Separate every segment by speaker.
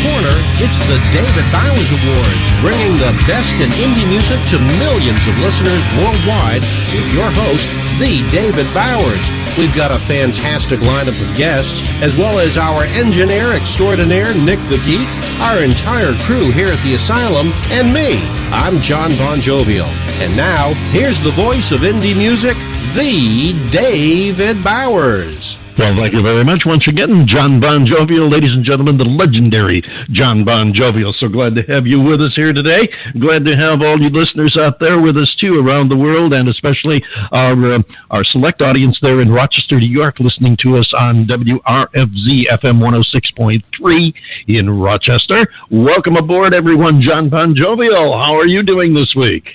Speaker 1: corner, it's the David Bowers Awards, bringing the best in indie music to millions of listeners worldwide with your host, The David Bowers. We've got a fantastic lineup of guests, as well as our engineer extraordinaire, Nick the Geek, our entire crew here at the Asylum, and me. I'm John Bon Jovial. And now, here's the voice of indie music, The David Bowers.
Speaker 2: Well, thank you very much once again, John Bon Jovial, ladies and gentlemen, the legendary John Bon Jovial. So glad to have you with us here today. Glad to have all you listeners out there with us, too, around the world, and especially our select audience there in Rochester, New York, listening to us on WRFZ FM 106.3 in Rochester. Welcome aboard, everyone. John Bon Jovial, how are you doing this week?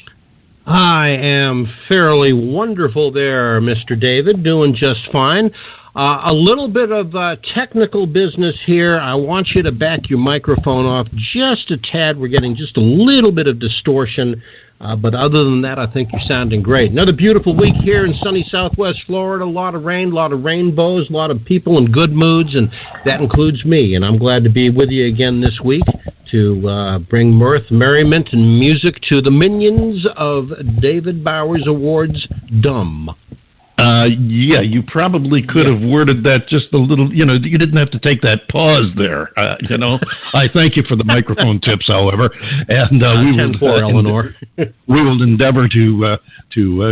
Speaker 3: I am fairly wonderful there, Mr. David, doing just fine. A little bit of technical business here. I want you to back your microphone off just a tad. We're getting just a little bit of distortion, but other than that, I think you're sounding great. Another beautiful week here in sunny Southwest Florida. A lot of rain, a lot of rainbows, a lot of people in good moods, and that includes me. And I'm glad to be with you again this week to bring mirth, merriment, and music to the minions of David Bowers Awards Dumb.
Speaker 2: Yeah, you probably could have worded that just a little, you didn't have to take that pause there. I thank you for the microphone tips, however, and we will endeavor to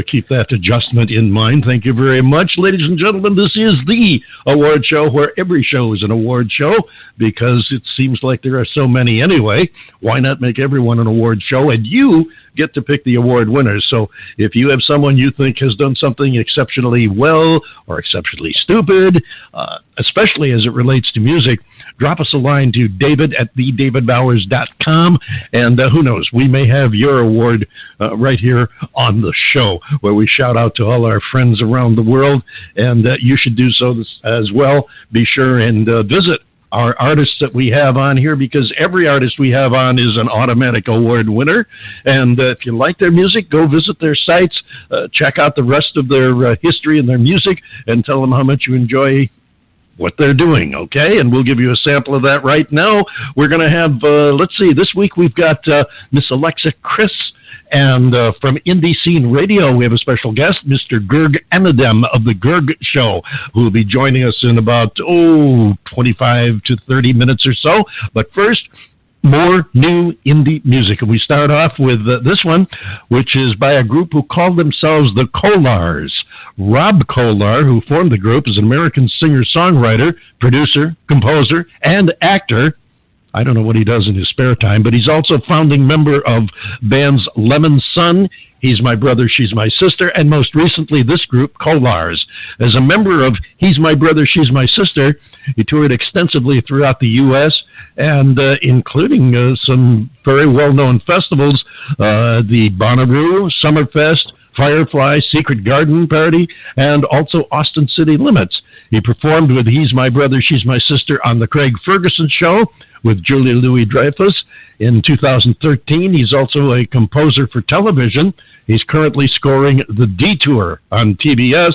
Speaker 2: keep that adjustment in mind. Thank you very much. Ladies and gentlemen, this is the award show where every show is an award show because it seems like there are so many anyway. Why not make everyone an award show? And you get to pick the award winners. So if you have someone you think has done something exceptionally well or exceptionally stupid, especially as it relates to music, drop us a line to david@TheDavidBowers.com, and who knows, we may have your award right here on the show, where we shout out to all our friends around the world, and you should do so as well. Be sure and visit our artists that we have on here, because every artist we have on is an automatic award winner. And if you like their music, go visit their sites, check out the rest of their history and their music, and tell them how much you enjoy what they're doing, okay? And we'll give you a sample of that right now. We're going to have, this week we've got Miss Alexa Kriss, and from Indie Scene Radio, we have a special guest, Mr. Gerg Anidem of the Gerg Show, who will be joining us in about, 25 to 30 minutes or so. But first, more new indie music. And we start off with this one, which is by a group who call themselves the Kolars. Rob Kolar, who formed the group, is an American singer-songwriter, producer, composer, and actor. I don't know what he does in his spare time, but he's also founding member of bands Lemon Sun, He's My Brother, She's My Sister, and most recently this group, Kolars. As a member of He's My Brother, She's My Sister, he toured extensively throughout the U.S., and including some very well-known festivals, the Bonnaroo, Summerfest, Firefly, Secret Garden Party, and also Austin City Limits. He performed with He's My Brother, She's My Sister on The Craig Ferguson Show with Julia Louis-Dreyfus in 2013. He's also a composer for television. He's currently scoring The Detour on TBS.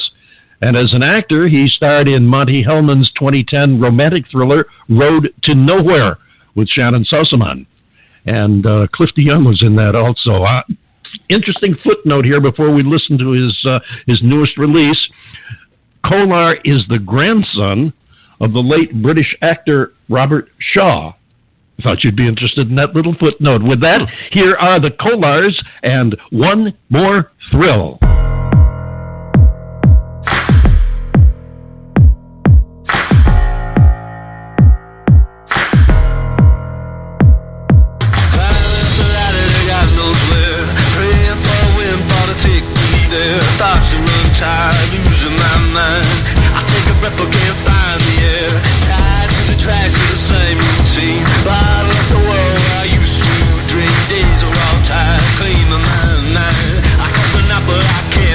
Speaker 2: And as an actor, he starred in Monty Hellman's 2010 romantic thriller Road to Nowhere with Shannon Sossamon. And Clifty Young was in that also. Interesting footnote here before we listen to his newest release. Kolar is the grandson of the late British actor Robert Shaw. I thought you'd be interested in that little footnote. With that, here are the Kolars and One More Thrill.
Speaker 4: Thoughts are untied, losing my mind. I take a breath but can't find the air. Tied to the tracks of the same routine. Bottle up the world where I used to drink. Days are all tired, clean my mind. I cut the knot but I can't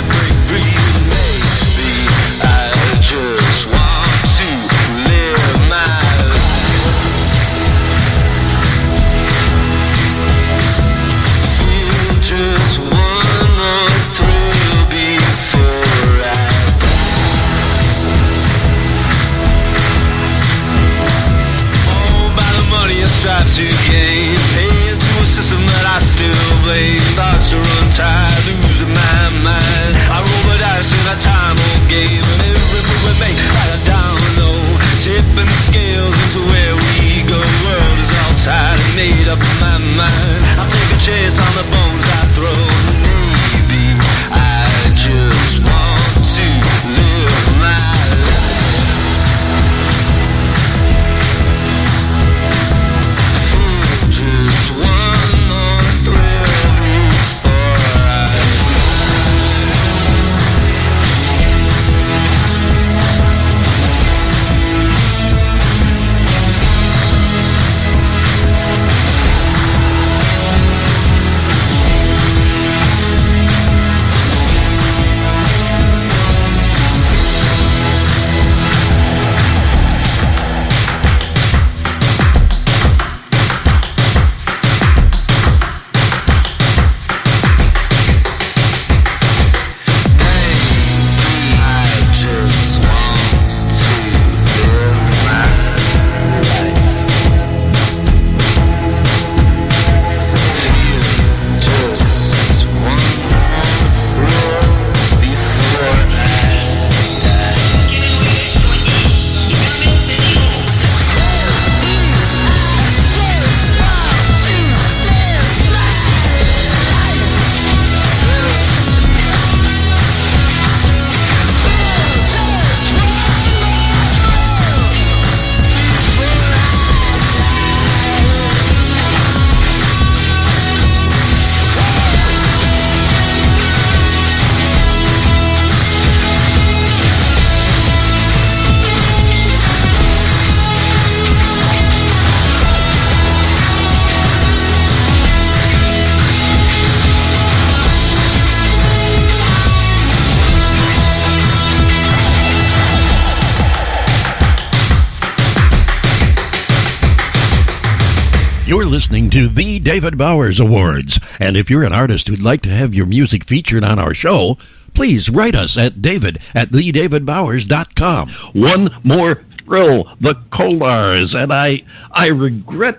Speaker 5: You're listening to the David Bowers Awards, and if you're an artist who'd like to have your music featured on our show, please write us at david@TheDavidBowers.com.
Speaker 2: One more thrill, the Kolars, and I regret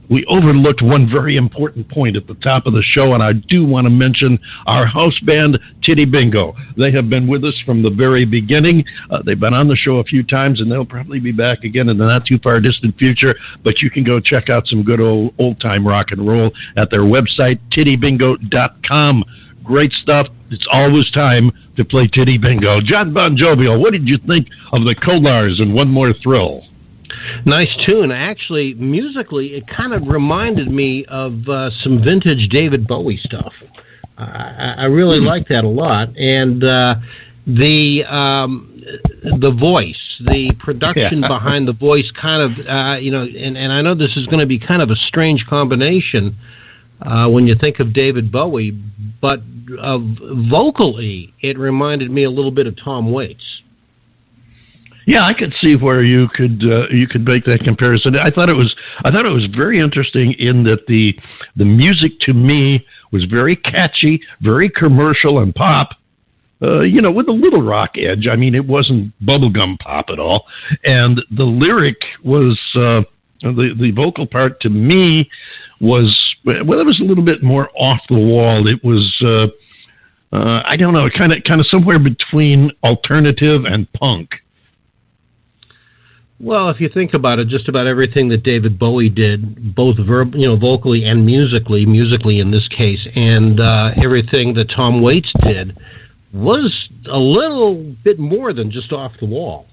Speaker 2: we overlooked one very important point at the top of the show, and I do want to mention our house band, Titty Bingo. They have been with us from the very beginning. They've been on the show a few times, and they'll probably be back again in the not too far distant future, but you can go check out some good old-time rock and roll at their website, tittybingo.com. Great stuff. It's always time to play Titty Bingo. John Bon Jovial, what did you think of the Kolars and One More Thrill?
Speaker 3: Nice tune. Actually, musically, it kind of reminded me of some vintage David Bowie stuff. I really like that a lot. And the voice, the production behind the voice kind of, and I know this is going to be kind of a strange combination when you think of David Bowie, but vocally, it reminded me a little bit of Tom Waits.
Speaker 2: Yeah, I could see where you could make that comparison. I thought it was very interesting in that the music to me was very catchy, very commercial and pop. With a little rock edge. I mean, it wasn't bubblegum pop at all, and the lyric was the vocal part to me was, well, it was a little bit more off the wall. It was, I don't know, kind of somewhere between alternative and punk.
Speaker 3: Well, if you think about it, just about everything that David Bowie did, both vocally and musically in this case, and everything that Tom Waits did was a little bit more than just off the wall.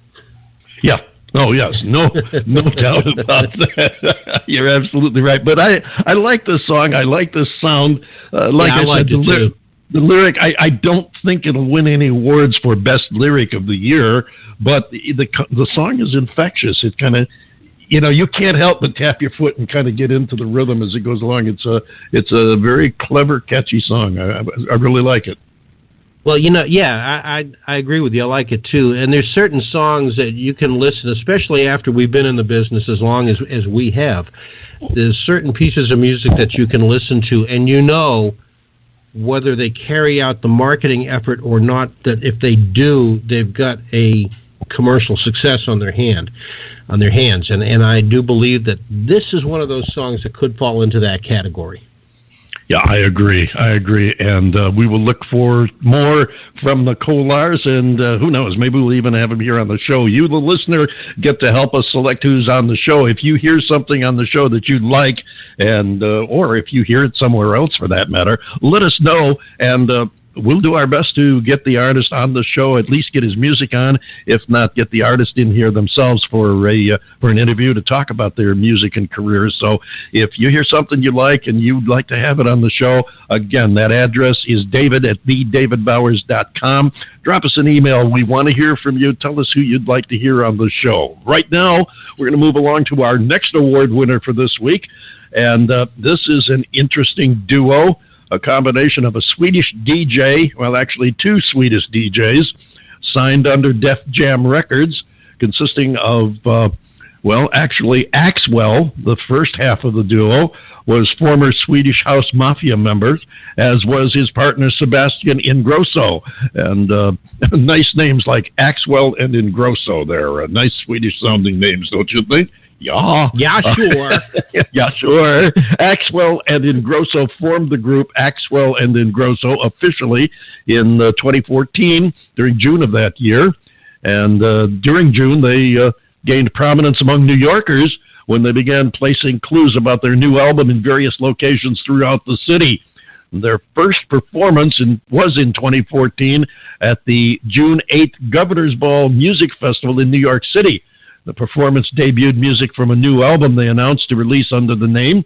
Speaker 3: Yeah.
Speaker 2: Oh, yes. No doubt about that. You're absolutely right. But I like this song. I like this sound. I said, the lyric, I don't think it'll win any awards for best lyric of the year, but the song is infectious. It kind of, you can't help but tap your foot and kind of get into the rhythm as it goes along. It's a very clever, catchy song. I really like it.
Speaker 3: Well, I agree with you. I like it, too. And there's certain songs that you can listen, especially after we've been in the business as long as we have. There's certain pieces of music that you can listen to, and whether they carry out the marketing effort or not, that if they do, they've got a commercial success on their hands. And I do believe that this is one of those songs that could fall into that category.
Speaker 2: Yeah, I agree. And we will look for more from the Kolars, and who knows, maybe we'll even have them here on the show. You, the listener, get to help us select who's on the show. If you hear something on the show that you'd like, and or if you hear it somewhere else for that matter, let us know, and we'll do our best to get the artist on the show, at least get his music on, if not get the artist in here themselves for an interview to talk about their music and careers. So if you hear something you like and you'd like to have it on the show, again, that address is david@TheDavidBowers.com. Drop us an email. We want to hear from you. Tell us who you'd like to hear on the show. Right now, we're going to move along to our next award winner for this week, and this is an interesting duo. A combination of a Swedish DJ, well, actually two Swedish DJs, signed under Def Jam Records, consisting of, actually Axwell, the first half of the duo, was former Swedish House Mafia member, as was his partner Sebastian Ingrosso. And nice names like Axwell and Ingrosso there. Nice Swedish-sounding names, don't you think? Yeah,
Speaker 3: sure.
Speaker 2: Yeah, sure. Axwell and Ingrosso formed the group Axwell and Ingrosso officially in 2014, during June of that year. And during June, they gained prominence among New Yorkers when they began placing clues about their new album in various locations throughout the city. Their first performance was in 2014 at the June 8th Governor's Ball Music Festival in New York City. The performance debuted music from a new album they announced to release under the name.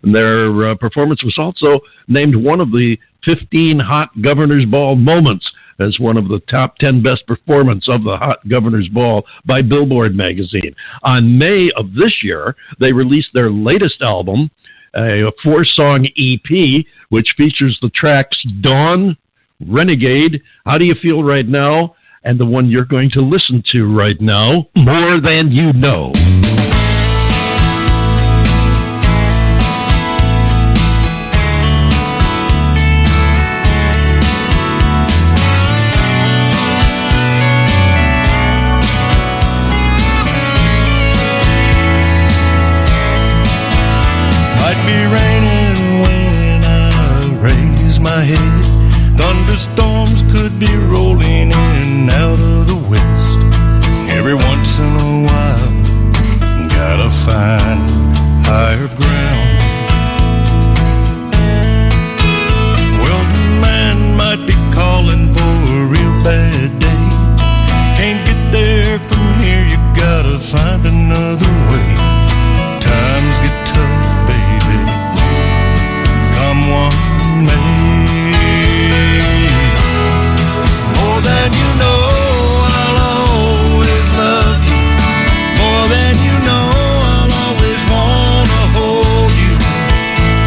Speaker 2: And their performance was also named one of the 15 Hot Governor's Ball moments as one of the top 10 best performance of the Hot Governor's Ball by Billboard magazine. On May of this year, they released their latest album, a 4-song EP, which features the tracks Dawn, Renegade, How Do You Feel Right Now, and the one you're going to listen to right now, More Than You Know.
Speaker 6: could be rolling in and out of the west. Every once in a while, gotta find higher ground. Well, the man might be calling for a real bad day. Can't get there from here, you gotta find another way. Times get tough, baby, come what may. More than you know, I'll always love you. More than you know, I'll always wanna hold you.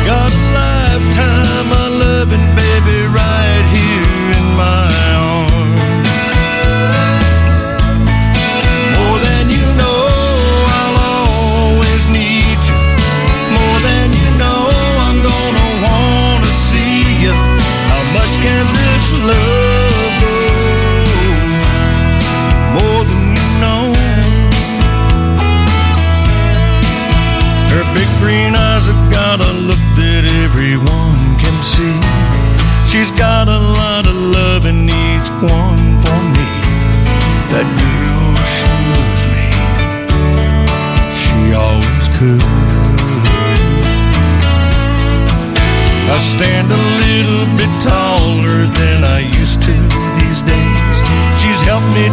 Speaker 6: Got a lifetime of loving, baby, right here in my arms. More than you know, I'll always need you. More than you know, I'm gonna wanna see you. How much can this love go? More than you know. Her big green eyes have got a look that everyone can see. She's got a lot of love and needs one for me. That girl shows me she always could. I stand a little bit taller than I used to these days. She's helped me